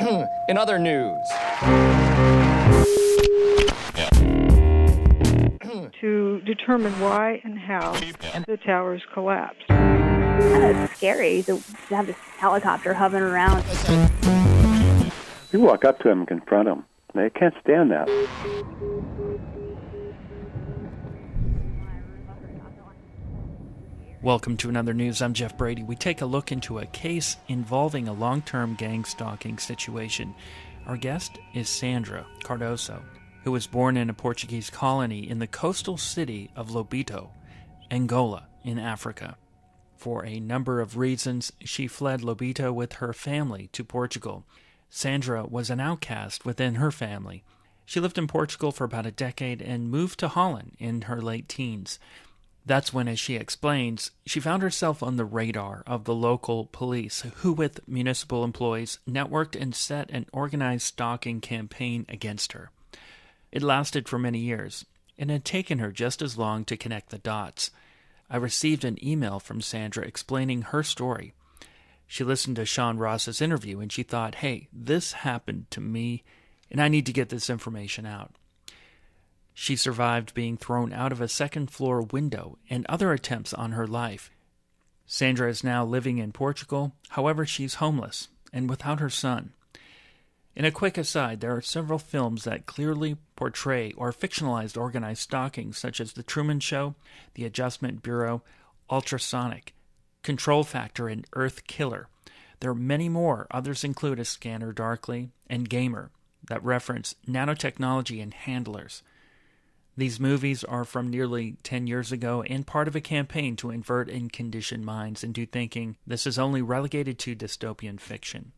In other news. To determine why and how the towers collapsed. Kind of scary to have this helicopter hovering around. You walk up to them and confront them. They can't stand that. Welcome to Another News. I'm Jeff Brady. We take a look into a case involving a long-term gang-stalking situation. Our guest is Sandra Cardoso, who was born in a Portuguese colony in the coastal city of Lobito, Angola, in Africa. For a number of reasons, she fled Lobito with her family to Portugal. Sandra was an outcast within her family. She lived in Portugal for about a decade and moved to Holland in her late teens. That's when, as she explains, she found herself on the radar of the local police, who with municipal employees networked and set an organized stalking campaign against her. It lasted for many years, and had taken her just as long to connect the dots. I received an email from Sandra explaining her story. She listened to Sean Ross's interview, and she thought, hey, this happened to me, and I need to get this information out. She survived being thrown out of a second-floor window and other attempts on her life. Sandra is now living in Portugal. However, she's homeless and without her son. In a quick aside, there are several films that clearly portray or fictionalize organized stalking, such as The Truman Show, The Adjustment Bureau, Ultrasonic, Control Factor and Earthkiller. There are many more. Others include A Scanner Darkly and Gamer that reference nanotechnology and handlers. These movies are from nearly 10 years ago and part of a campaign to invert and condition minds into thinking this is only relegated to dystopian fiction.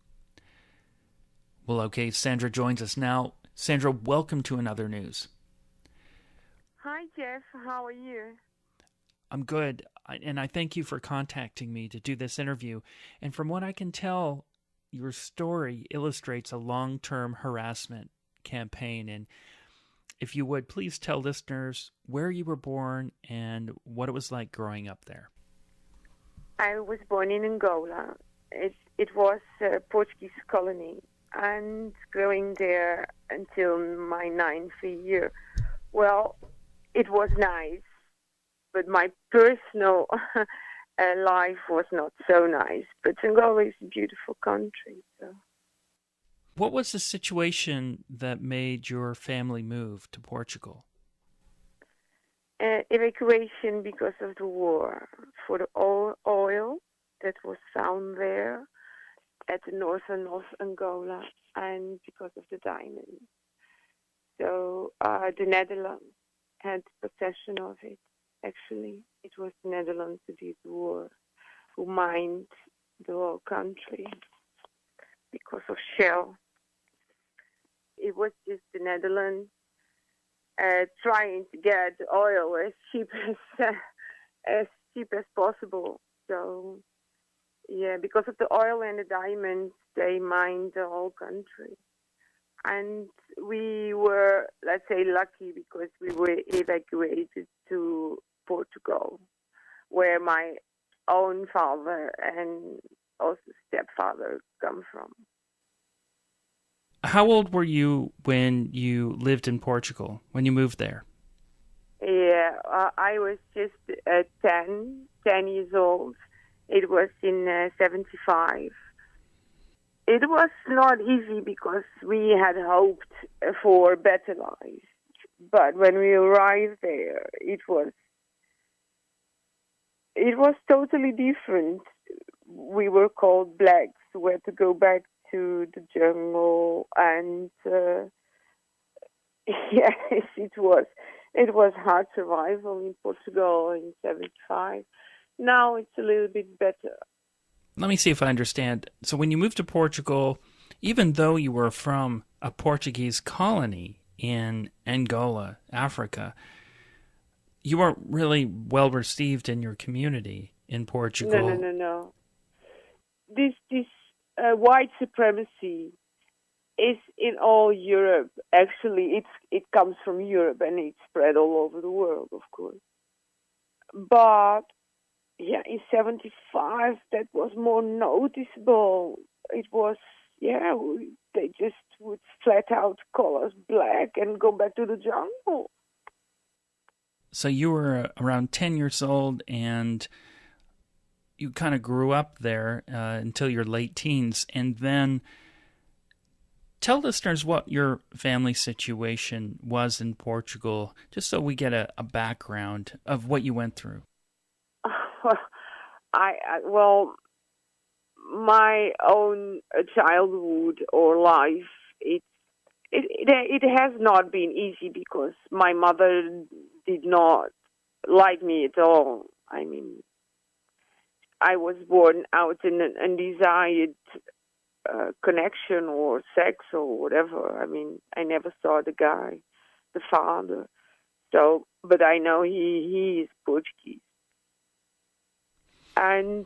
Well, okay, Sandra joins us now. Sandra, welcome to Another News. Hi, Jeff. How are you? I'm good, and I thank you for contacting me to do this interview. And from what I can tell, your story illustrates a long-term harassment campaign. And if you would, please tell listeners where you were born and what it was like growing up there. I was born in Angola. It was a Portuguese colony, and growing there until my 9th year. Well, it was nice, but my personal life was not so nice. But Angola is a beautiful country. So. What was the situation that made your family move to Portugal? Evacuation because of the war, for the oil that was found there at the northern of Angola, and because of the diamonds. So the Netherlands had possession of it. Actually, it was the Netherlands who did the war, who mined the whole country because of Shell. It was just the Netherlands trying to get the oil as cheap as possible. So, yeah, because of the oil and the diamonds, they mined the whole country. And we were, let's say, lucky because we were evacuated to Portugal, where my own father and also stepfather come from. How old were you when you lived in Portugal, when you moved there? Yeah, I was just 10 years old. It was in 75. It was not easy because we had hoped for better life. But when we arrived there, it was totally different. We were called blacks. We had to go back to the jungle, and yes, it was hard survival in Portugal in 75. Now it's a little bit better. Let me see if I understand. So when you moved to Portugal, even though you were from a Portuguese colony in Angola, Africa, you weren't really well received in your community in Portugal. No. This white supremacy is in all Europe. Actually, it comes from Europe and it's spread all over the world, of course. But yeah, in 75, that was more noticeable. It was, they just would flat out call us black and go back to the jungle. So you were around 10 years old, and you kind of grew up there until your late teens. And then tell listeners what your family situation was in Portugal, just so we get a background of what you went through. Well, my own childhood or life, it has not been easy because my mother did not like me at all. I mean, I was born out in an undesired connection or sex or whatever. I mean, I never saw the guy, the father. So, but I know he is Portuguese. And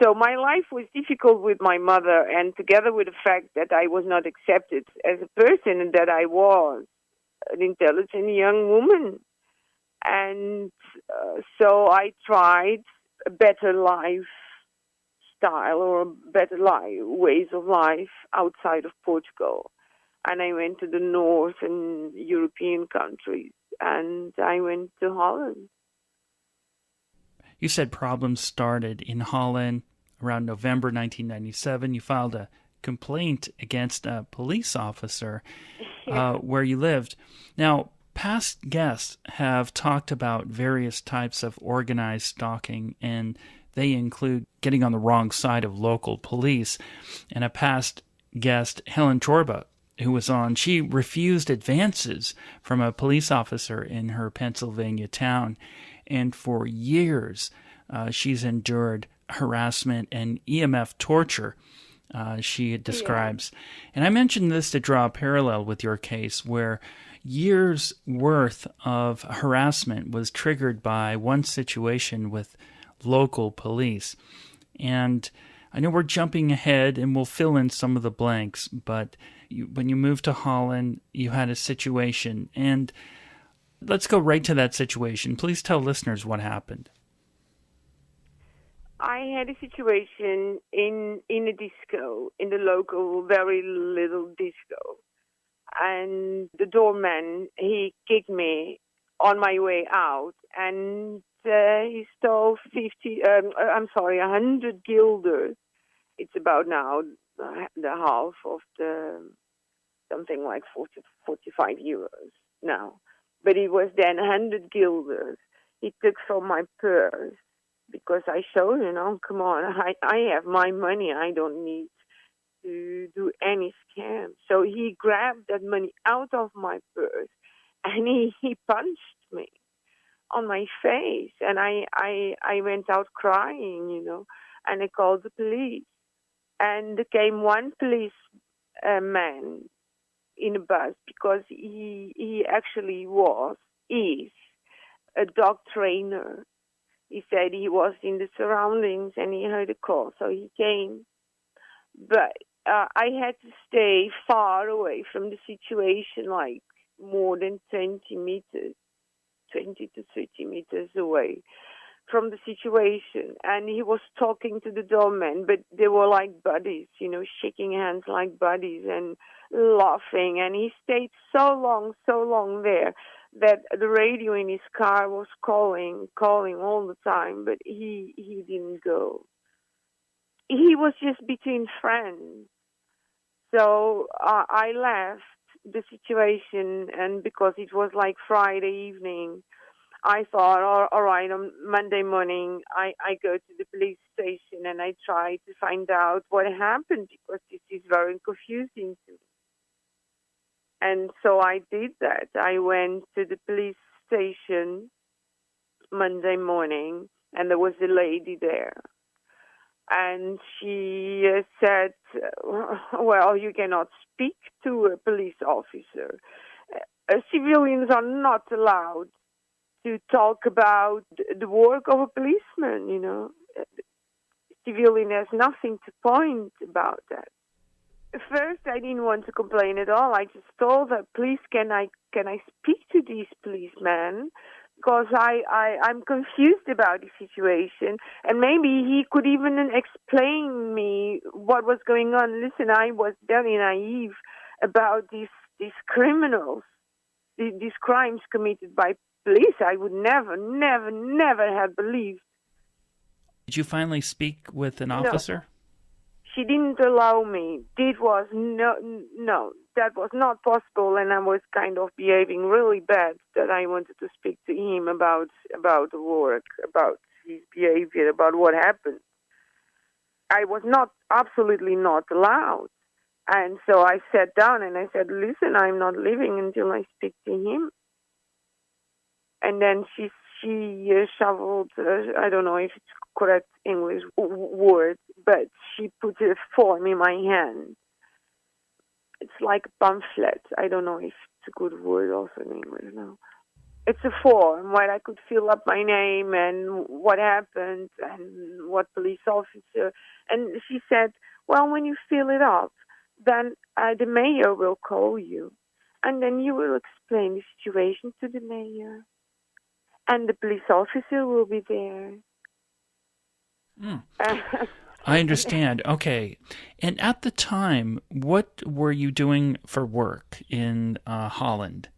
so my life was difficult with my mother, and together with the fact that I was not accepted as a person and that I was an intelligent young woman. And so I tried a better lifestyle or better ways of life outside of Portugal. And I went to the northern European countries, and I went to Holland. You said problems started in Holland around November 1997. You filed a complaint against a police officer where you lived. Now, past guests have talked about various types of organized stalking, and they include getting on the wrong side of local police. And a past guest, Helen Chorba, who was on, she refused advances from a police officer in her Pennsylvania town. And for years, she's endured harassment and EMF torture, she describes. Yeah. And I mentioned this to draw a parallel with your case, where years' worth of harassment was triggered by one situation with local police. And I know we're jumping ahead, and we'll fill in some of the blanks, but when you moved to Holland, you had a situation, and let's go right to that situation. Please tell listeners what happened. I had a situation in a disco, in the local, very little disco. And the doorman, he kicked me on my way out, and he stole 100 guilders. It's about now the half of something like 45 euros now. But it was then 100 guilders he took from my purse because I showed him, come on, I have my money. I don't need to do any scam. So he grabbed that money out of my purse and he punched me on my face. And I went out crying, and I called the police. And there came one police man in a bus because he actually is a dog trainer. He said he was in the surroundings and he heard a call, so he came. But I had to stay far away from the situation, like more than 20 to 30 meters away from the situation. And he was talking to the doorman, but they were like buddies, shaking hands like buddies and laughing. And he stayed so long there that the radio in his car was calling all the time, but he didn't go. He was just between friends. So I left the situation, and because it was like Friday evening, I thought, all right, on Monday morning, I go to the police station and I try to find out what happened, because this is very confusing to me. And so I did that. I went to the police station Monday morning, and there was a lady there. And she said, well, you cannot speak to a police officer. Civilians are not allowed to talk about the work of a policeman, Civilian has nothing to point about that. First, I didn't want to complain at all. I just told her, please, can I speak to these policemen? because I'm confused about the situation, and maybe he could even explain me what was going on. Listen, I was very naive about these criminals, these crimes committed by police. I would never have believed. Did you finally speak with an officer? She didn't allow me. It was no, that was not possible, and I was kind of behaving really bad that I wanted to speak to him about the work, about his behavior, about what happened. I was absolutely not allowed. And so I sat down and I said, listen, I'm not leaving until I speak to him. And then she shoveled, I don't know if it's correct English word, but she put a form in my hand. It's like a pamphlet. I don't know if it's a good word also in English now. It's a form where I could fill up my name and what happened and what police officer. And she said, well, when you fill it up, then the mayor will call you. And then you will explain the situation to the mayor. And the police officer will be there. I understand. Okay. And at the time, what were you doing for work in Holland?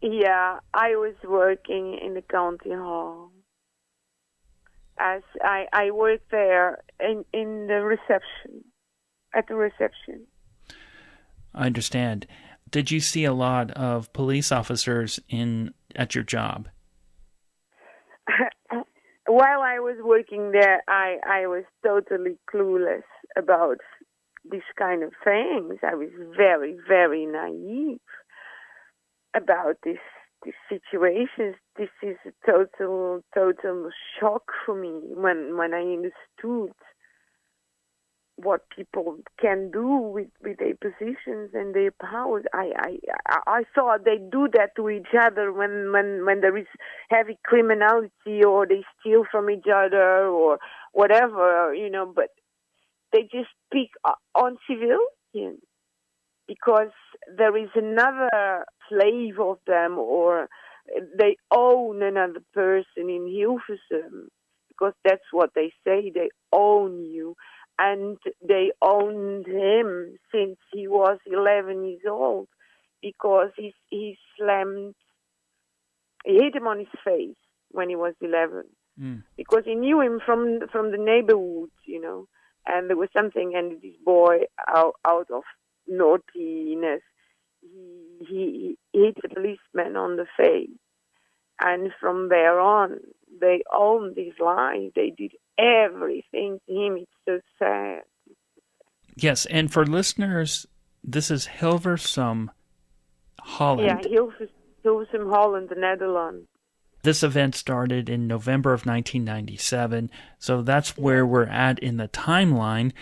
Yeah, I was working in the county hall. As I worked there in the reception, at the reception. I understand. Did you see a lot of police officers at your job? While I was working there, I was totally clueless about these kind of things. I was very, very naive about these situations. This is a total shock for me when I understood what people can do with their positions and their powers. I thought they do that to each other when there is heavy criminality, or they steal from each other or whatever, but they just pick on civilians because there is another slave of them, or they own another person in Hilversum, because that's what they say, they own you. And they owned him since he was 11 years old, because he hit him on his face when he was 11, because he knew him from the neighborhood, and there was something, and this boy out of naughtiness, he hit a policeman on the face, and from there on, they owned his life. They did everything to him. It's so sad. Yes, and for listeners, this is Hilversum, Holland. Yeah, Hilversum, Holland, the Netherlands. This event started in November of 1997, so that's where we're at in the timeline.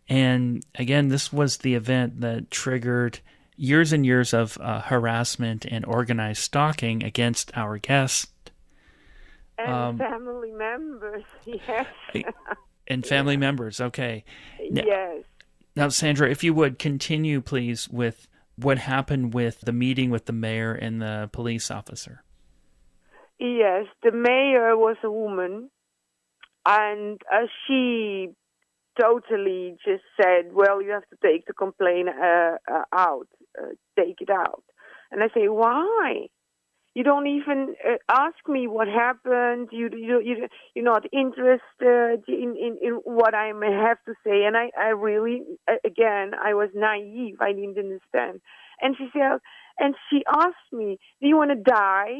And again, this was the event that triggered years and years of harassment and organized stalking against our guest. And family members, yes. And family members, okay. Yes. Now, Sandra, if you would continue, please, with what happened with the meeting with the mayor and the police officer. Yes, the mayor was a woman, and she totally just said, well, you have to take the complaint out, take it out. And I say, why? You don't even ask me what happened. You're not interested in what I may have to say. And I really, again, I was naive. I didn't understand. And she said, and she asked me, do you want to die?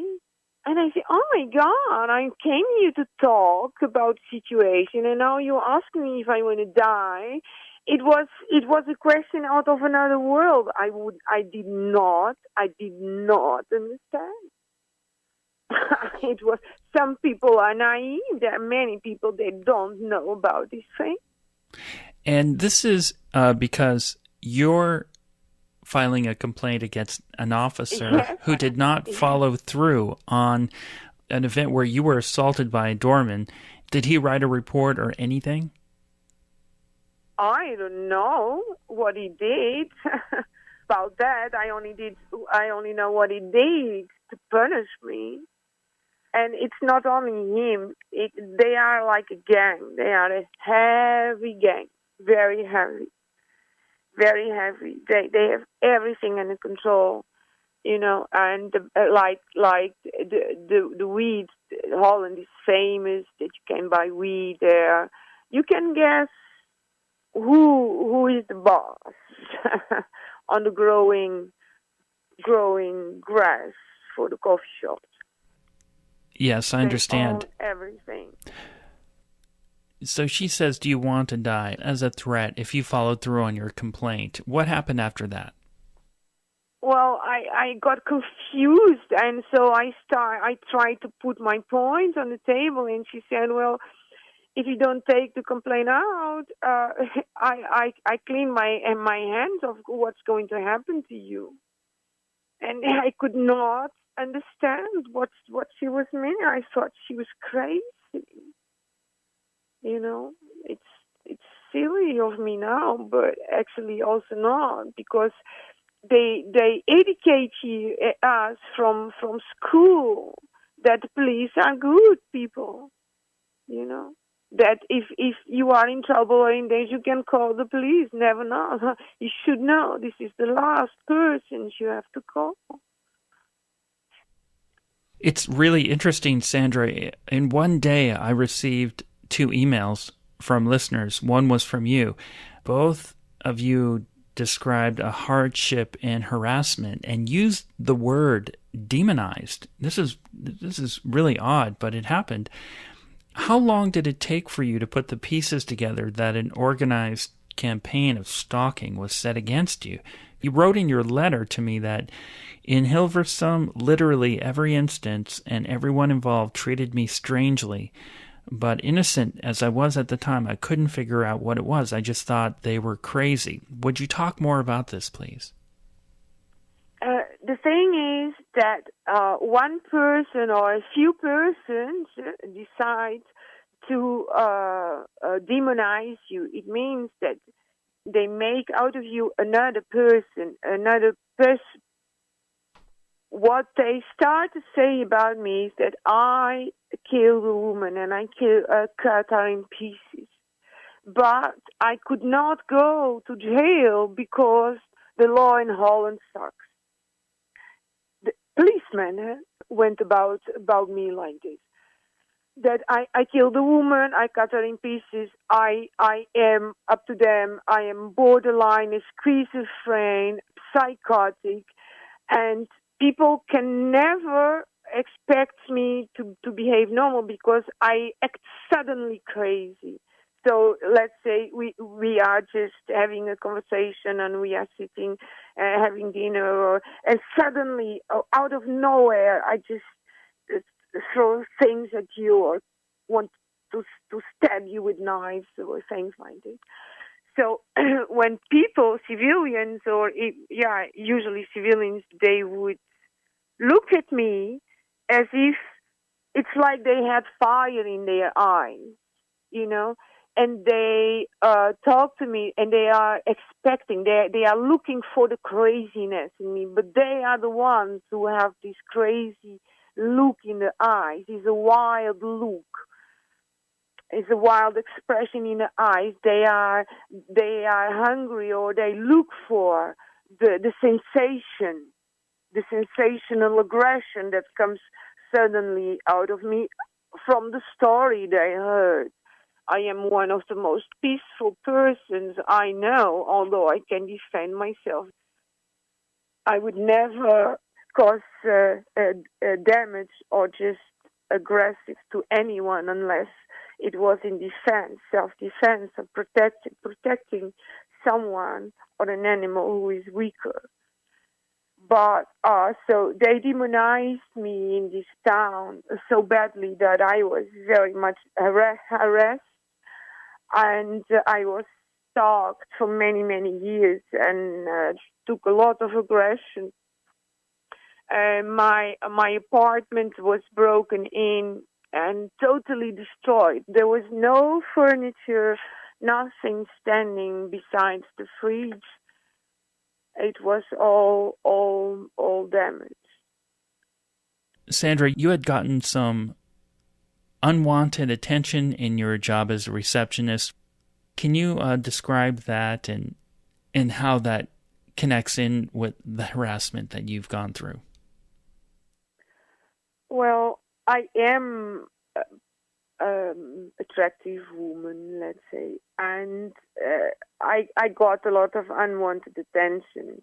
And I said, oh my God, I came here to talk about the situation, and now you ask me if I want to die. It was a question out of another world. I did not understand. It was, some people are naive. There are many people, they don't know about this thing. And this is because you're filing a complaint against an officer who did not follow through on an event where you were assaulted by a doorman. Did he write a report or anything? I don't know what he did. About that, I only know what he did to punish me. And it's not only him. They are like a gang. They are a heavy gang, very heavy, very heavy. They have everything under control, And like the weed, Holland is famous that you can buy weed there. You can guess who is the boss on the growing grass for the coffee shops. Yes, I understand. They own everything. So she says, do you want to die as a threat if you followed through on your complaint? What happened after that? Well, I got confused, and so I tried to put my points on the table, and she said, well, if you don't take the complaint out, I clean my hands of what's going to happen to you. And I could not understand what she was meaning. I thought she was crazy. It's silly of me now, but actually also not, because they educate us from school that the police are good people, that if you are in trouble or in danger, you can call the police. Never know. You should know this is the last person you have to call. It's really interesting, Sandra. In one day, I received 2 emails from listeners. One was from you. Both of you described a hardship and harassment and used the word demonized. This is really odd, but it happened. How long did it take for you to put the pieces together that an organized campaign of stalking was set against you? You wrote in your letter to me that in Hilversum, literally every instance and everyone involved treated me strangely. But innocent as I was at the time, I couldn't figure out what it was. I just thought they were crazy. Would you talk more about this, please? The thing is that one person or a few persons decide to demonize you. It means that they make out of you another person. What they start to say about me is that I killed a woman and I cut her in pieces. But I could not go to jail because the law in Holland sucks. The policeman went about me like this. That I killed a woman, I cut her in pieces, I am up to them, I am borderline, schizophrenic, psychotic, and people can never expect me to behave normal because I act suddenly crazy. So let's say we are just having a conversation and we are sitting having dinner, and suddenly out of nowhere I just throw things at you or want to stab you with knives or things like this. So when people, civilians usually civilians, they would look at me as if it's like they had fire in their eyes, and they talk to me and they are expecting, they are looking for the craziness in me, but they are the ones who have this crazy look in the eyes. It's a wild look. It's a wild expression in the eyes. They are hungry, or they look for the sensation, the sensational aggression that comes suddenly out of me from the story they heard. I am one of the most peaceful persons I know, although I can defend myself. I would never cause damage or just aggressive to anyone unless it was in defense, self-defense, or protecting someone or an animal who is weaker. But so they demonized me in this town so badly that I was very much harassed, and I was stalked for many, many years, and took a lot of aggression. My apartment was broken in and totally destroyed. There was no furniture, nothing standing besides the fridge. It was all damaged. Sandra, you had gotten some unwanted attention in your job as a receptionist. Can you describe that and how that connects in with the harassment that you've gone through? Well, I am attractive woman, let's say, and I got a lot of unwanted attention.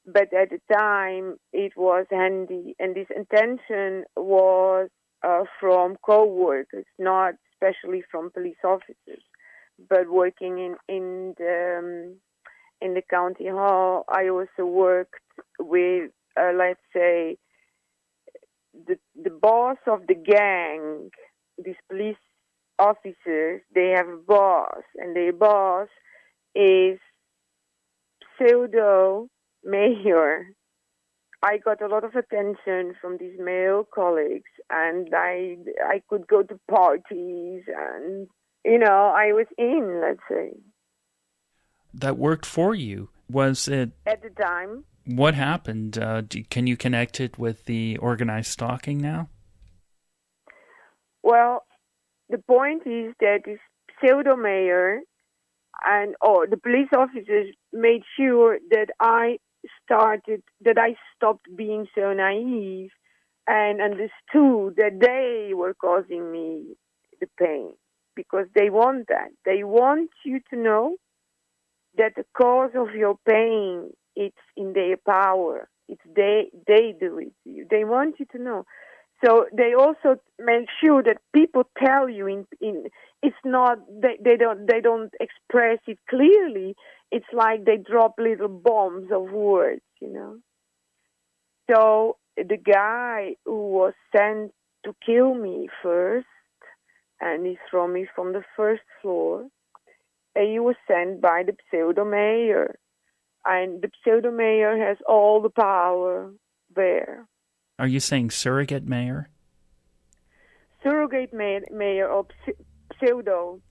But at the time, it was handy, and this attention was from co-workers, not especially from police officers, but working in the county hall. I also worked with, let's say, the boss of the gang. These police officers, they have a boss, and their boss is pseudo mayor. I got a lot of attention from these male colleagues, and I could go to parties, and I was in, let's say. That worked for you. Was it at the time? What happened? Can you connect it with the organized stalking now? Well, the point is that this pseudo mayor and the police officers made sure that I stopped being so naive and understood that they were causing me the pain, because they want that. They want you to know that the cause of your pain, it's in their power. It's they do it to you. They want you to know. So they also make sure that people tell you in it's not they don't express it clearly. It's like they drop little bombs of words, So the guy who was sent to kill me first, and he threw me from the first floor, he was sent by the pseudo mayor, and the pseudo mayor has all the power there. Are you saying surrogate mayor? Surrogate mayor or pseudo.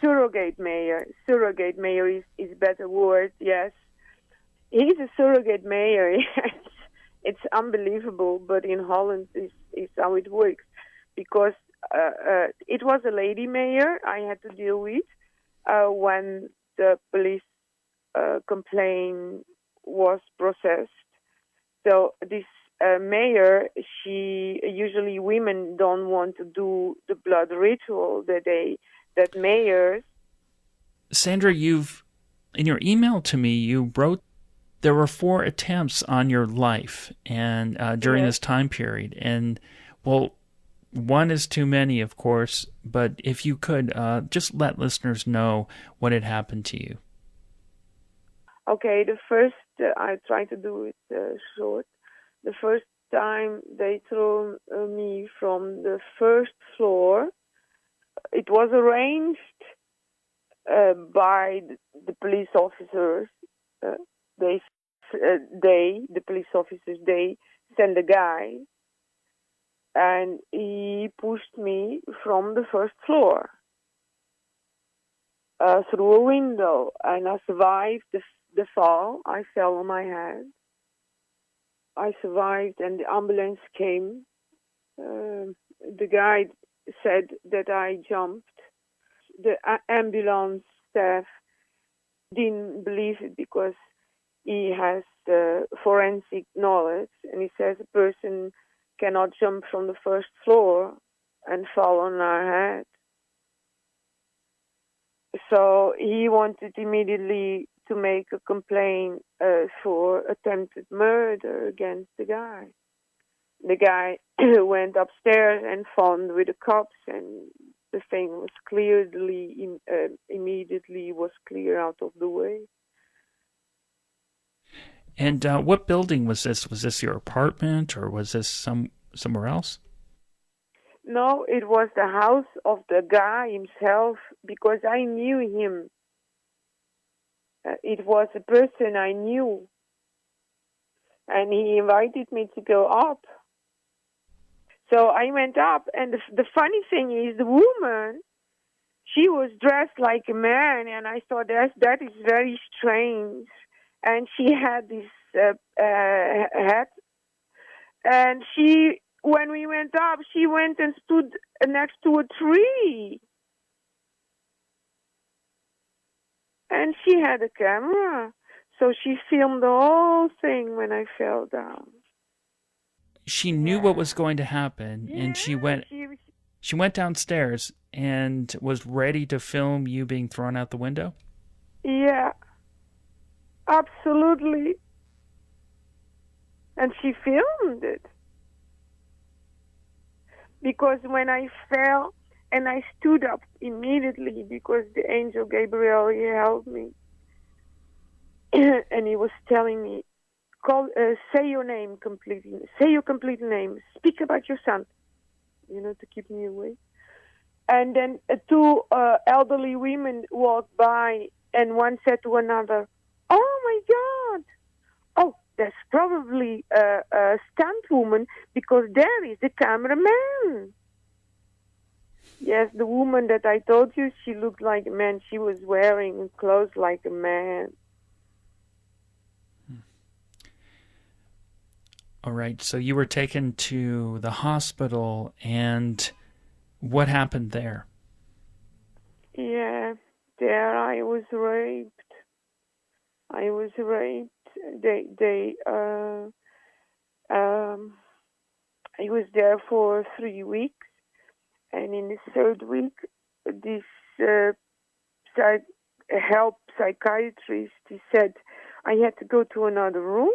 Surrogate mayor. Surrogate mayor is a better word, yes. He's a surrogate mayor, yes. It's unbelievable, but in Holland is how it works. Because it was a lady mayor I had to deal with when the police complaint was processed. So this mayor, usually women don't want to do the blood ritual that mayors. Sandra, in your email to me, you wrote there were 4 attempts on your life and during this time period. And, well, one is too many, of course, but if you could just let listeners know what had happened to you. Okay, the first, I try to do it short. The first time they threw me from the first floor, it was arranged by the police officers. The police officers, they sent a guy, and he pushed me from the first floor through a window, and I survived the fall. I fell on my head. I survived, and the ambulance came. The guy said that I jumped. The ambulance staff didn't believe it because he has forensic knowledge, and he says a person cannot jump from the first floor and fall on our head. So he wanted immediately to make a complaint for attempted murder against the guy. The guy went upstairs and phoned with the cops, and the thing was immediately was clear out of the way. And what building was this? Was this your apartment, or was this somewhere else? No, it was the house of the guy himself, because I knew him. It was a person I knew, and he invited me to go up. So I went up, and the funny thing is, the woman, she was dressed like a man, and I thought that is very strange. And she had this hat, and she when we went up, she went and stood next to a tree. And she had a camera. So she filmed the whole thing when I fell down. She knew what was going to happen, and she went downstairs and was ready to film you being thrown out the window? Yeah, absolutely. And she filmed it. Because when I fell, and I stood up immediately because the angel Gabriel, he helped me. And he was telling me, say your name completely. Say your complete name. Speak about your son. To keep me awake. And then two elderly women walked by, and one said to another, "Oh my God! Oh, that's probably a stunt woman because there is the cameraman." Yes, the woman that I told you, she looked like a man. She was wearing clothes like a man. All right, so you were taken to the hospital, and what happened there? Yeah, there I was raped. I was raped. I was there for 3 weeks, and in the third week, this psychiatrist, he said I had to go to another room.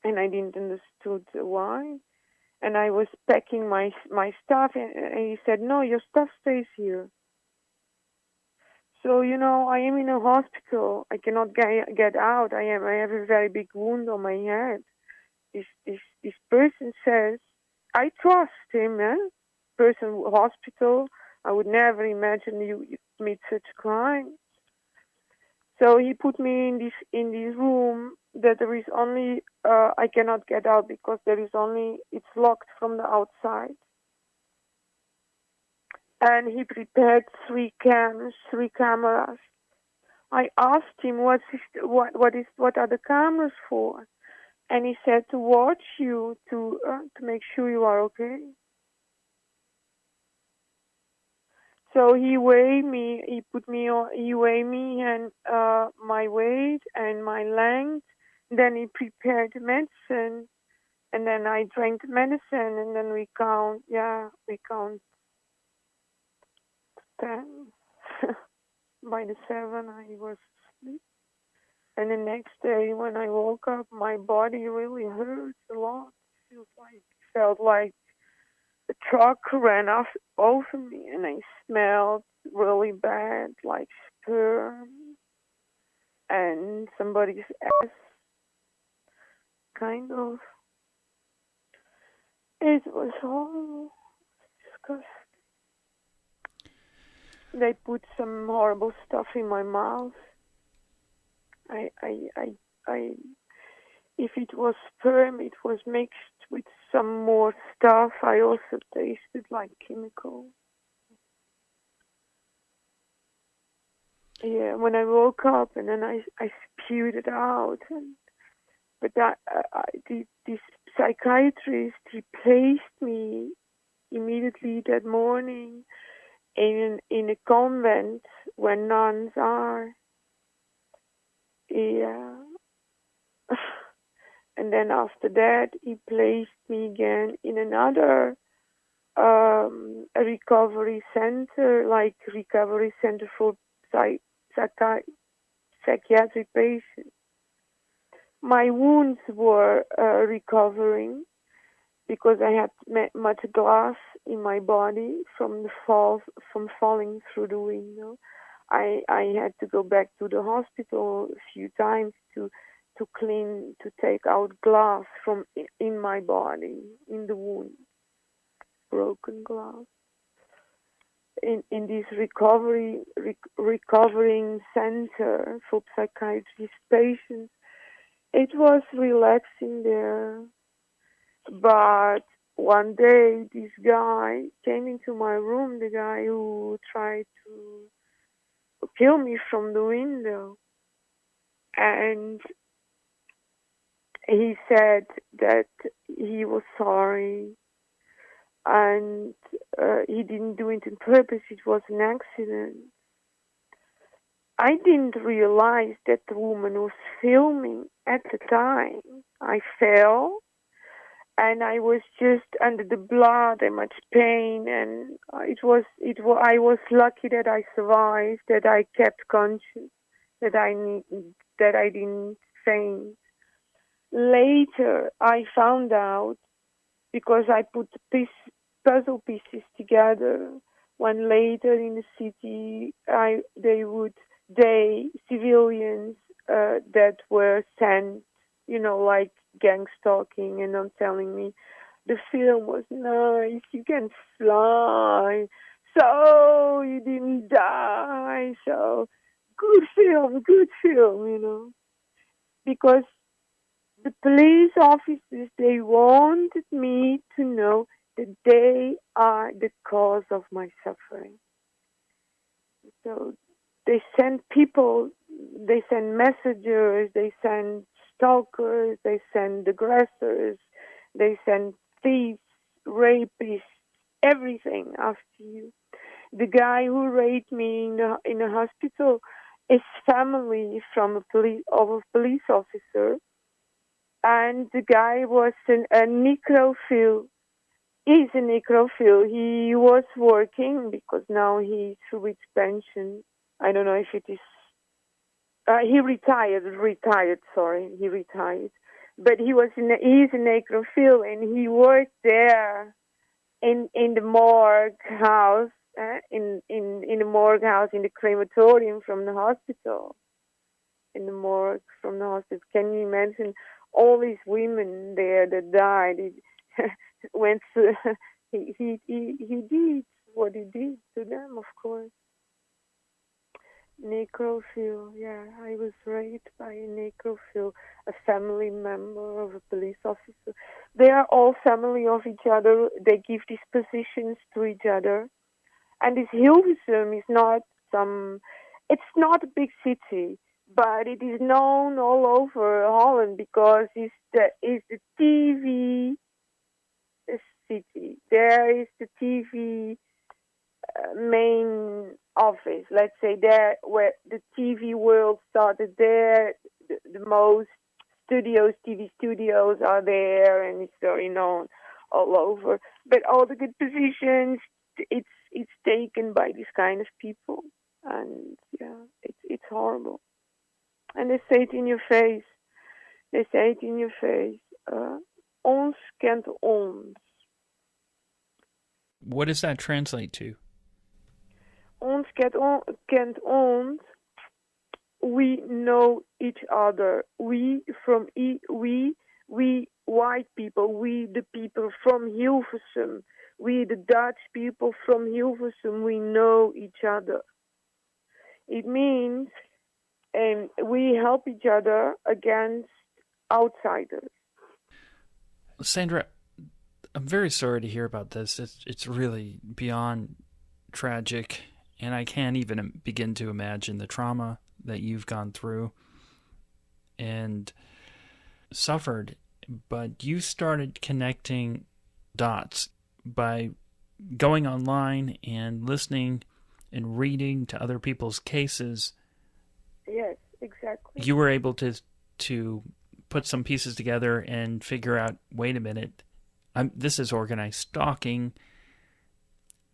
And I didn't understood why. And I was packing my stuff, and he said, "No, your stuff stays here." So, I am in a hospital. I cannot get out. I have a very big wound on my head. This person says, I trust him, person, hospital. I would never imagine you commit such crime. So he put me in this room that there is only I cannot get out because it's locked from the outside. And he prepared 3 cameras. I asked him what are the cameras for, and he said to watch you to make sure you are okay. So he weighed me. He weighed me and my weight and my length. Then he prepared medicine, and then I drank the medicine, and then we count 10. By the 7, I was asleep. And the next day, when I woke up, my body really hurts a lot. Felt like a truck ran over me, and I smelled really bad, like sperm and somebody's ass. Kind of. It was horrible. Disgusting. They put some horrible stuff in my mouth. If it was sperm, it was mixed with some more stuff. I also tasted like chemical. Yeah, when I woke up, and then I spewed it out. But this psychiatrist, he placed me immediately that morning in a convent where nuns are. Yeah. And then after that, he placed me again in another recovery center, like recovery center for psychiatric patients. My wounds were recovering because I had much glass in my body from falling through the window. I had to go back to the hospital a few times to take out glass from in my body, in the wound, broken glass. In this recovering center for psychiatrist patients, it was relaxing there. But one day, this guy came into my room, the guy who tried to kill me from the window. And he said that he was sorry, and he didn't do it on purpose. It was an accident. I didn't realize that the woman was filming at the time. I fell, and I was just under the blood and much pain, and I was lucky that I survived, that I kept conscious, that I didn't faint. Later, I found out, because I put the puzzle pieces together, when later in the city, civilians that were sent, like Gangstalking, and I'm telling me, the film was nice, you can fly, so you didn't die, so good film, because the police officers, they wanted me to know that they are the cause of my suffering. So they send people, they send messengers, they send stalkers, they send aggressors, they send thieves, rapists, everything after you. The guy who raped me in a hospital is family from a police officer, and the guy was a necrophile. He's a necrophile. He was working, because now he's through his pension. I don't know if it is. He retired. He retired. But he's a necrophile, and he worked there in the morgue house, in the morgue house, in the crematorium from the hospital. In the morgue from the hospital. Can you imagine all these women there that died? Went through, he did what he did to them, of course. Necrophile, yeah, I was raped by a necrophile, a family member of a police officer. They are all family of each other. They give these positions to each other. And this Hilversum is it's not a big city, but it is known all over Holland, because it's the TV city. There is the TV main office, let's say, there where the TV world started. There, the most TV studios are there, and it's very known all over. But all the good positions, it's taken by these kind of people, and yeah, it's horrible. And they say it in your face. Ons kent ons. What does that translate to? Ons kent ons. We know each other. We white people. We the people from Hilversum. We the Dutch people from Hilversum. We know each other. It means, and we help each other against outsiders. Sandra, I'm very sorry to hear about this. It's really beyond tragic, and I can't even begin to imagine the trauma that you've gone through and suffered. But you started connecting dots by going online and listening and reading to other people's cases. Yes, exactly. You were able to put some pieces together and figure out, wait a minute, this is organized stalking.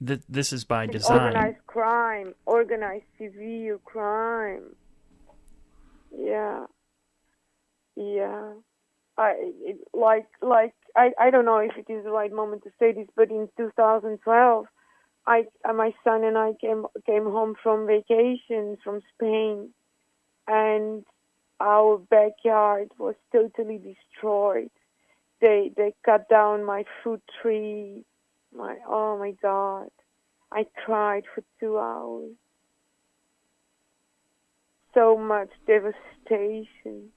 This is by design. Organized crime, organized severe crime. Yeah. I don't know if it is the right moment to say this, but in 2012, my son and I came home from vacation from Spain, and our backyard was totally destroyed. They cut down my fruit tree. Oh my God. I cried for 2 hours. So much devastation.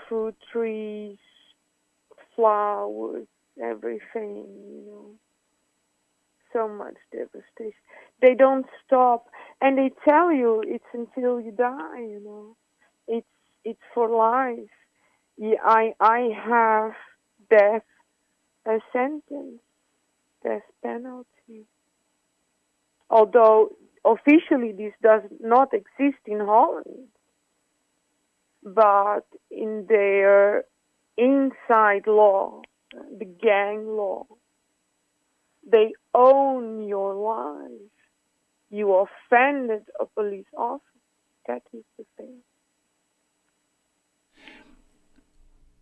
Fruit trees, flowers, everything, So much devastation. They don't stop. And they tell you it's until you die, It's for life. Yeah, I have death a sentence, death penalty. Although officially this does not exist in Holland, but in their inside law, the gang law, they own your life. You offended a police officer. That is the thing.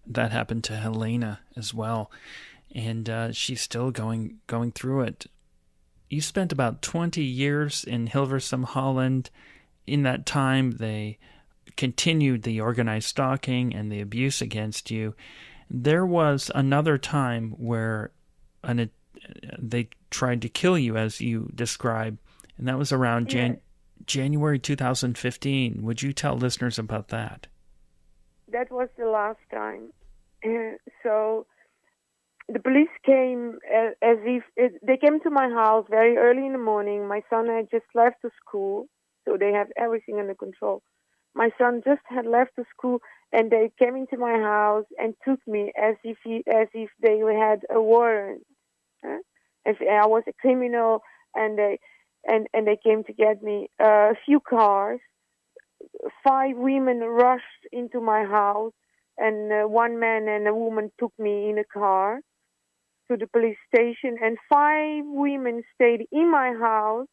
That happened to Helena as well, and she's still going through it. You spent about 20 years in Hilversum, Holland. In that time, they continued the organized stalking and the abuse against you. There was another time where they tried to kill you, as you describe, and that was around January 2015. Would you tell listeners about that? That was the last time. So the police came as if they came to my house very early in the morning. My son had just left to school, so they have everything under control. My son just had left to school, and they came into my house and took me as if they had a warrant. As I was a criminal, and they came to get me. A few cars, 5 women rushed into my house, and 1 man and a woman took me in a car to the police station, and 5 women stayed in my house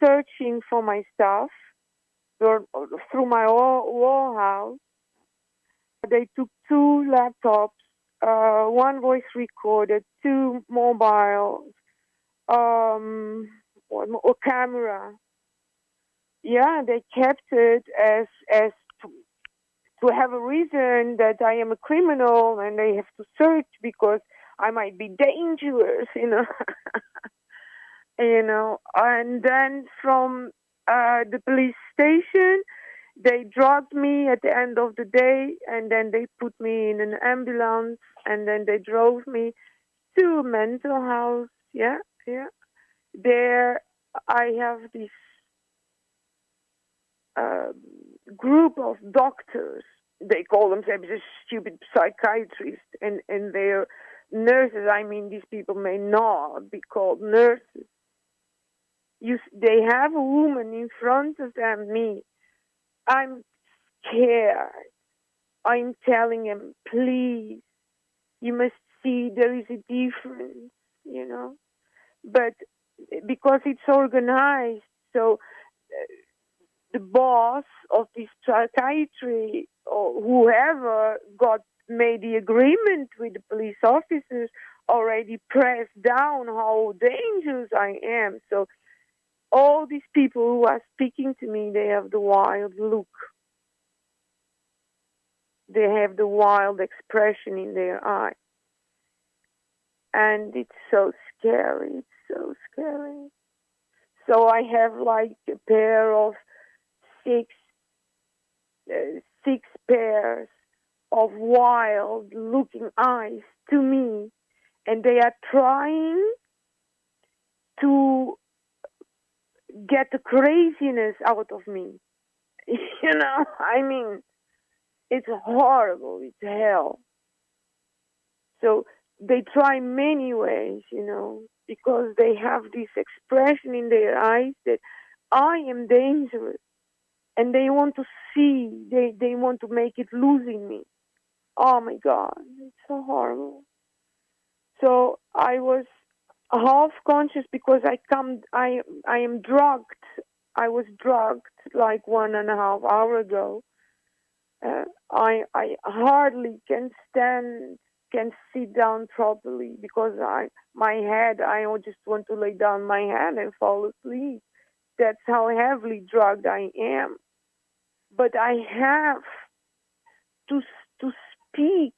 searching for my stuff through my whole house. They took 2 laptops, 1 voice recorder, 2 mobiles, a camera. Yeah, they kept it as to have a reason that I am a criminal, and they have to search because I might be dangerous, And then from the police station, they drugged me at the end of the day, and then they put me in an ambulance, and then they drove me to a mental house. Yeah. There I have this group of doctors. They call themselves a stupid psychiatrist, and they're nurses. I mean, these people may not be called nurses. They have a woman in front of them, me. I'm scared. I'm telling them, please, you must see there is a difference, But because it's organized, so the boss of this psychiatry or whoever made the agreement with the police officers already pressed down how dangerous I am. So all these people who are speaking to me, they have the wild look. They have the wild expression in their eyes. And it's so scary. It's so scary. So I have like a pair of 6 pairs of wild-looking eyes to me, and they are trying to get the craziness out of me. I mean, it's horrible. It's hell. So they try many ways, because they have this expression in their eyes that I am dangerous. And they want to see, they want to make it losing me. Oh my God, it's so horrible. So I was half conscious because I am drugged. I was drugged like 1.5 hours ago. I hardly can sit down properly because I just want to lay down my head and fall asleep. That's how heavily drugged I am. But I have to speak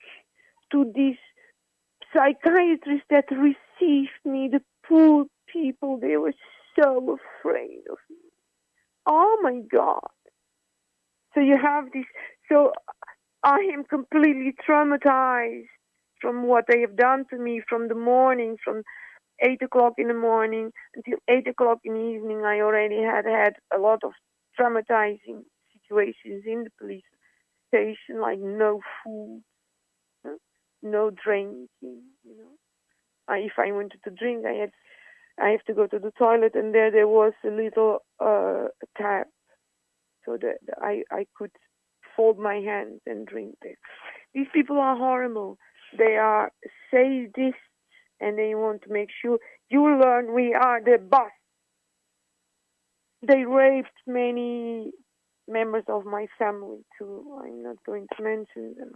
to these psychiatrists that received me, the poor people. They were so afraid of me. Oh my God. So you have this. So I am completely traumatized from what they have done to me from the morning, from 8 o'clock in the morning until 8 o'clock in the evening. I already had a lot of traumatizing situations in the police station, like no food, no drinking, If I wanted to drink, I have to go to the toilet, and there was a little tap, so that I could fold my hands and drink there. These people are horrible. They are sadists, and they want to make sure you learn we are the boss. They raped many members of my family too. I'm not going to mention them.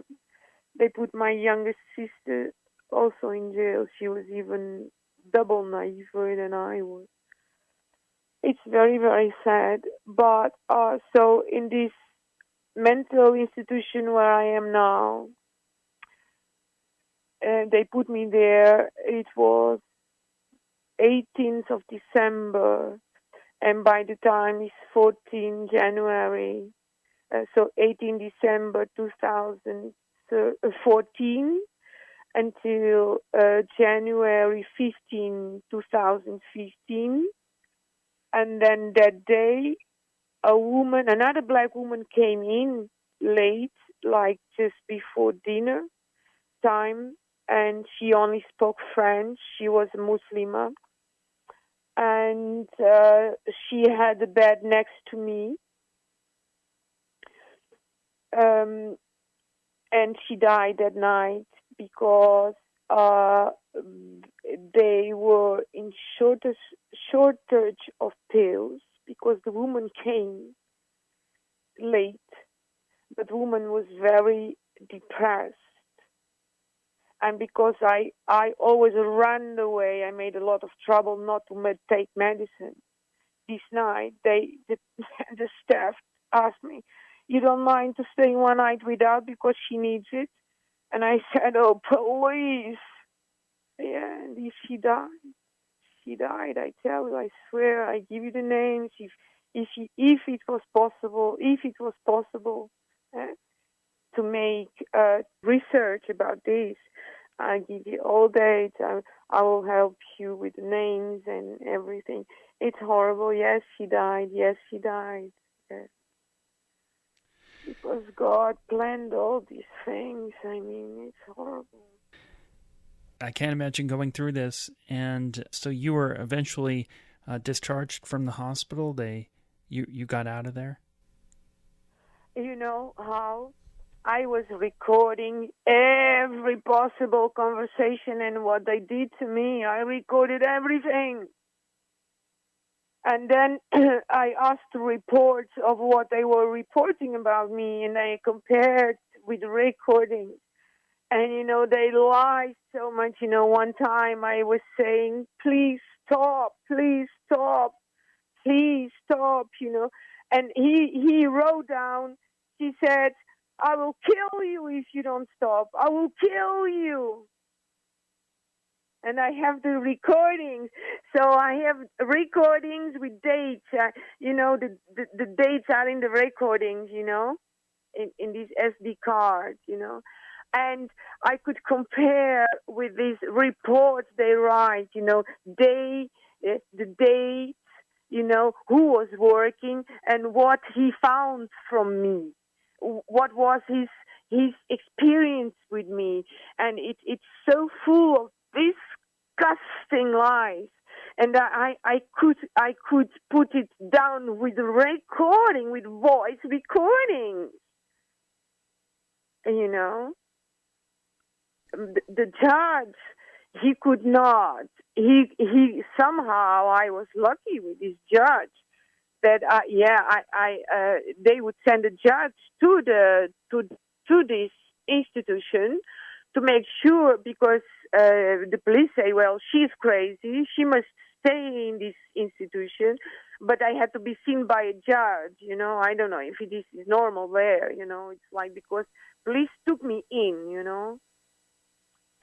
They put my youngest sister also in jail. She was even double naiver than I was. It's very, very sad. But so in this mental institution where I am now, they put me there. It was 18th of December, and by the time it's 14 January, so 18 December 2014 until January 15, 2015. And then that day, another black woman came in late, like just before dinner time, and she only spoke French. She was a Muslim, and she had a bed next to me. And she died that night because they were in shortage of pills, because the woman came late. But the woman was very depressed. And because I always ran away, I made a lot of trouble not to take medicine. This night, the staff asked me, "You don't mind to stay one night without because she needs it?" And I said, "Oh, please." Yeah, and she died. She died, I tell you, I swear, I give you the names. If it was possible, to make research about this, I give you all dates. I will help you with the names and everything. It's horrible. Yes, she died. Yes. Because God planned all these things. I mean, it's horrible. I can't imagine going through this. And so you were eventually discharged from the hospital. You got out of there? You know how? I was recording every possible conversation and what they did to me. I recorded everything. And then I asked reports of what they were reporting about me, and I compared with the recordings. And, they lied so much. One time I was saying, please stop, And he wrote down, he said, "I will kill you if you don't stop. I will kill you." And I have the recordings. So I have recordings with dates. The dates are in the recordings, in these SD cards, And I could compare with these reports they write, the dates, who was working and what he found from me. What was his experience with me. And it's so full of disgusting lies. And I could put it down with recording, with voice recordings. The judge, he could not. He somehow, I was lucky with this judge that they would send a judge to this institution to make sure, because the police say, well, she's crazy, she must stay in this institution, but I had to be seen by a judge. I don't know if this is normal there. It's like, because police took me in.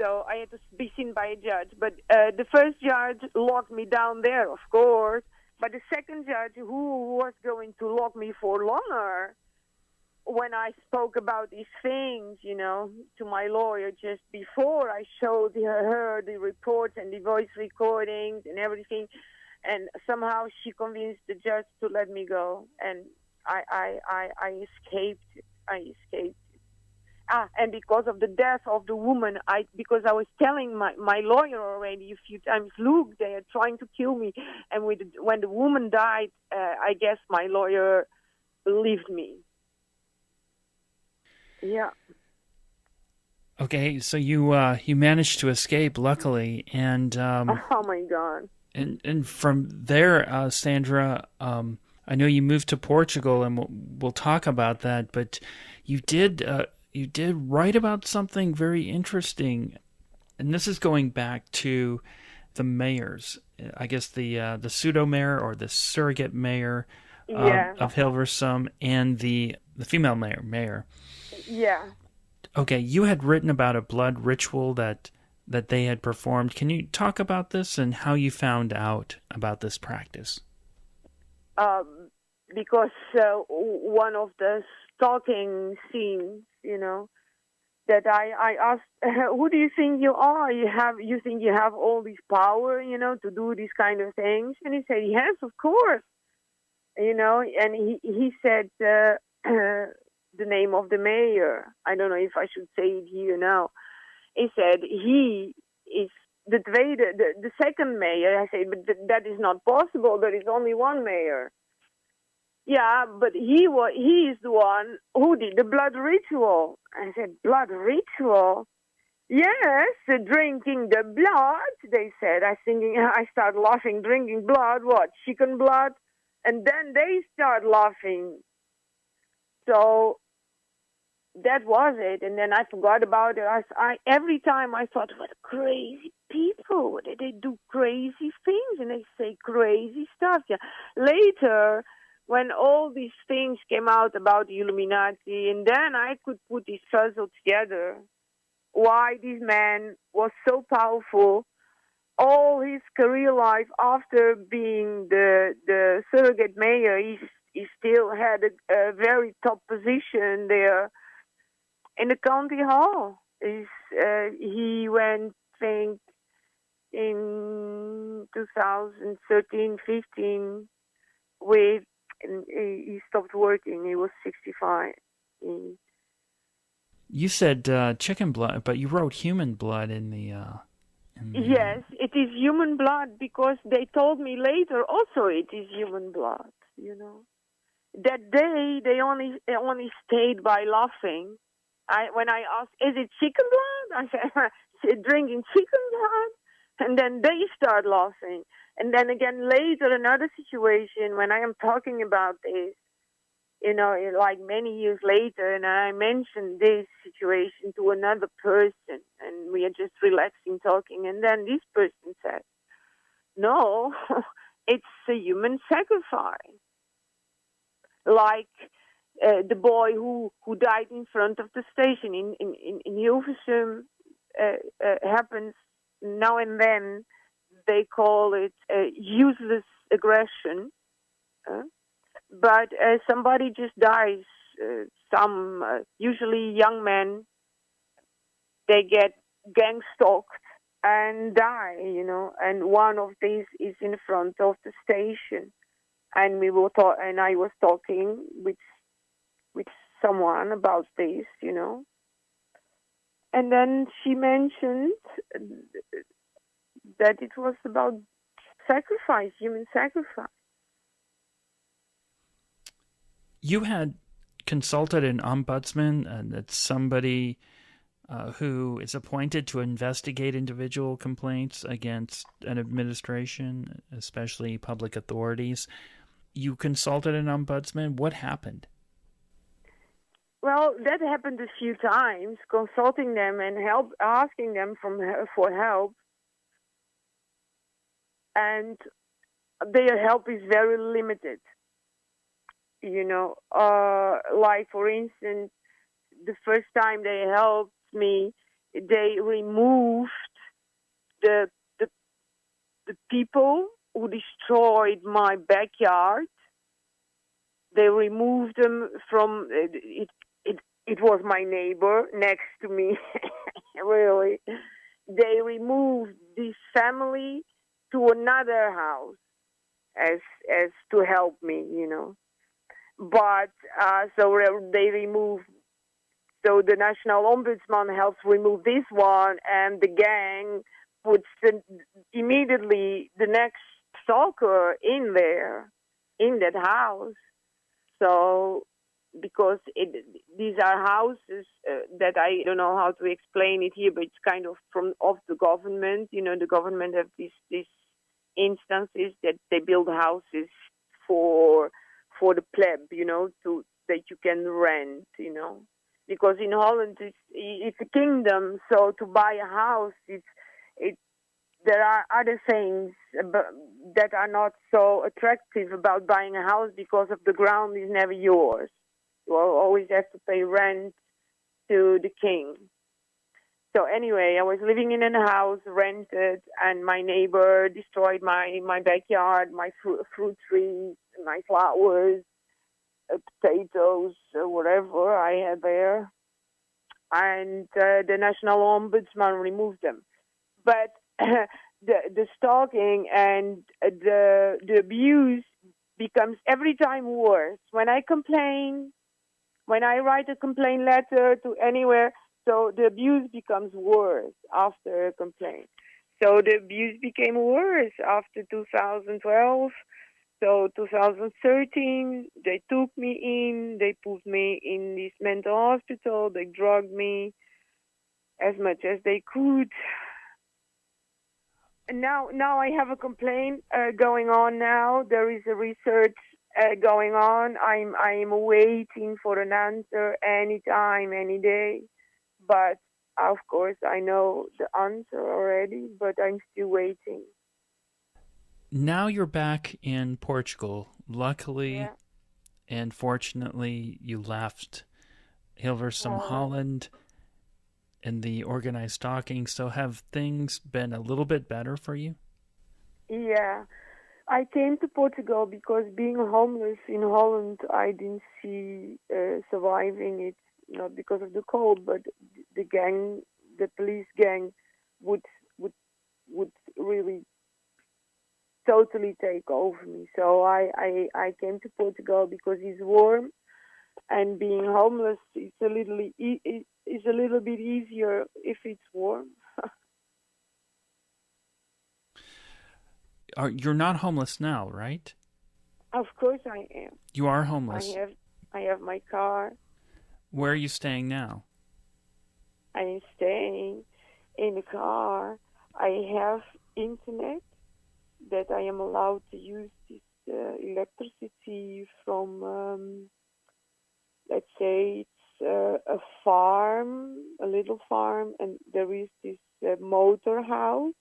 So I had to be seen by a judge. But the first judge locked me down there, of course. But the second judge, who was going to lock me for longer, when I spoke about these things, to my lawyer just before I showed her the reports and the voice recordings and everything, and somehow she convinced the judge to let me go, and I escaped. and because of the death of the woman, because I was telling my lawyer already a few times, look, they are trying to kill me. And when the woman died, I guess my lawyer believed me. Yeah. Okay, so you managed to escape, luckily, and Oh my God. And from there, Sandra, I know you moved to Portugal, and we'll talk about that. But you did write about something very interesting, and this is going back to the mayors. I guess the pseudo mayor or the surrogate mayor of Hilversum, and the female mayor. Yeah. Okay, you had written about a blood ritual that they had performed. Can you talk about this and how you found out about this practice? Because one of the stalking scenes, that I asked, who do you think you are? You think you have all this power, to do these kind of things? And he said, yes, of course. And he said the name of the mayor. I don't know if I should say it here now. He said he is the second mayor. I said, but that is not possible. There is only one mayor. Yeah, but he is the one who did the blood ritual. I said, blood ritual? Yes, drinking the blood, they said. I started laughing, drinking blood, what, chicken blood? And then they start laughing. So that was it, and then I forgot about it. Every time I thought, what crazy people! They do crazy things and they say crazy stuff. Yeah. Later, when all these things came out about the Illuminati, and then I could put this puzzle together, why this man was so powerful. All his career life after being the surrogate mayor, he still had a very top position there. In the county hall, he went, I think, in 2013-15 he stopped working. He was 65. You said chicken blood, but you wrote human blood in the. Yes, it is human blood because they told me later also it is human blood. That day they only stayed by laughing. When I asked, is it chicken blood? I said, drinking chicken blood? And then they start laughing. And then again later, another situation, when I am talking about this, like many years later, and I mentioned this situation to another person, and we are just relaxing, talking, and then this person said, no, it's a human sacrifice. Like the boy who died in front of the station in Hilversum happens now and then. They call it useless aggression. But somebody just dies. Some, usually young men, they get gang-stalked and die, And one of these is in front of the station. And we will talk, and I was talking with someone about this, And then she mentioned that it was about sacrifice, human sacrifice. You had consulted an ombudsman, and that's somebody who is appointed to investigate individual complaints against an administration, especially public authorities. You consulted an ombudsman. What happened? Well, that happened a few times, consulting them and asking them for help. And their help is very limited. Like for instance, the first time they helped me, they removed the people who destroyed my backyard. They removed them from it. It was my neighbor next to me. Really, they removed this family to another house as to help me, But so they removed So the national ombudsman helps remove this one, and the gang puts immediately the next stalker in there, in that house. So, because these are houses that I don't know how to explain it here, but it's kind of of the government. The government have these instances that they build houses for the pleb, to that you can rent, because in Holland it's a kingdom. So to buy a house, there are other things that are not so attractive about buying a house, because of the ground is never yours. You always have to pay rent to the king. So anyway, I was living in a house, rented, and my neighbor destroyed my backyard, my fruit trees, my flowers, potatoes, whatever I had there. And the national ombudsman removed them. But the stalking and the abuse becomes every time worse. When I complain, when I write a complaint letter to anywhere, so the abuse becomes worse after a complaint. So the abuse became worse after 2012. So 2013, they took me in, they put me in this mental hospital, they drugged me as much as they could. And now I have a complaint going on now. There is a research going on. I'm waiting for an answer anytime, any day. But, of course, I know the answer already, but I'm still waiting. Now you're back in Portugal. Luckily and fortunately, you left Hilversum, Holland, and the organized stalking. So have things been a little bit better for you? Yeah. I came to Portugal because being homeless in Holland, I didn't see surviving it, not because of the cold, but the gang, the police gang, would really totally take over me. So I came to Portugal because it's warm, and being homeless is a little bit easier if it's warm. You're not homeless now, right? Of course I am. You are homeless. I have my car. Where are you staying now? I am staying in a car. I have internet that I am allowed to use this electricity from, let's say it's a farm, a little farm, and there is this motor house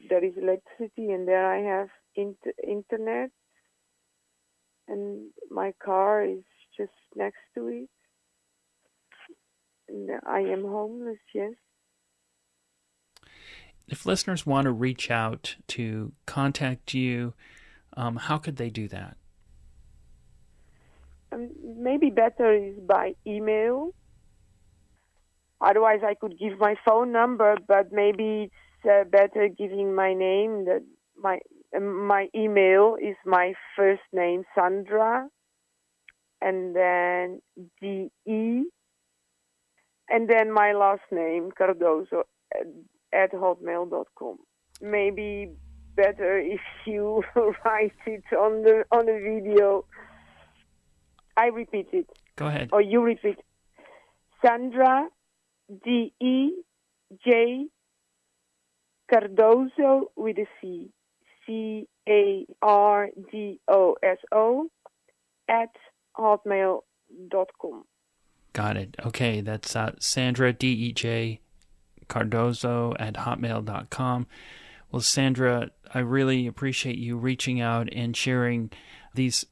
there is electricity, and there I have internet, and my car is just next to it. And I am homeless, yes. If listeners want to reach out to contact you, how could they do that? Maybe better is by email. Otherwise, I could give my phone number, but maybe it's better giving my name. My email is my first name, Sandra, and then DE, and then my last name, Cardoso, at hotmail.com. Maybe better if you write it on the video. I repeat it. Go ahead. Or you repeat. Sandra, D-E-J, Cardoso with a C. C-A-R-D-O-S-O at hotmail.com. Got it. Okay, that's Sandra, D-E-J, Cardoso at hotmail.com. Well, Sandra, I really appreciate you reaching out and sharing these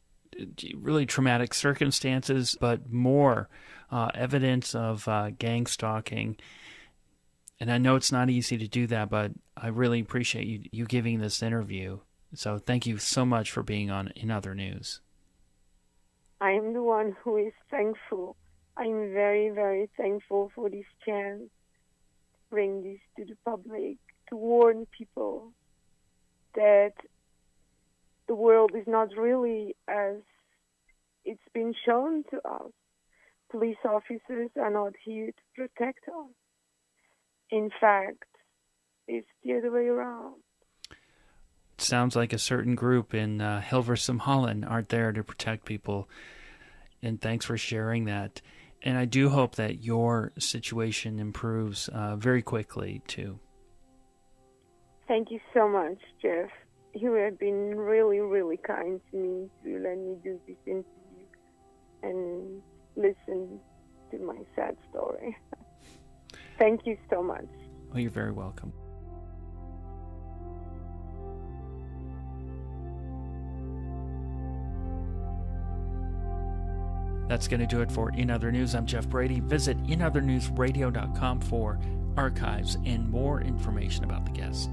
really traumatic circumstances, but more evidence of gang stalking. And I know it's not easy to do that, but I really appreciate you giving this interview. So thank you so much for being on In Other News. I am the one who is thankful. I'm very, very thankful for this chance to bring this to the public, to warn people that the world is not really as it's been shown to us. police officers are not here to protect us. In fact, it's the other way around. It sounds like a certain group in Hilversum, Holland aren't there to protect people. And thanks for sharing that. And I do hope that your situation improves very quickly, too. Thank you so much, Jeff. You have been really, really kind to me to let me do this interview and listen to my sad story. Thank you so much. Well, you're very welcome. That's going to do it for In Other News. I'm Jeff Brady. Visit inothernewsradio.com for archives and more information about the guests.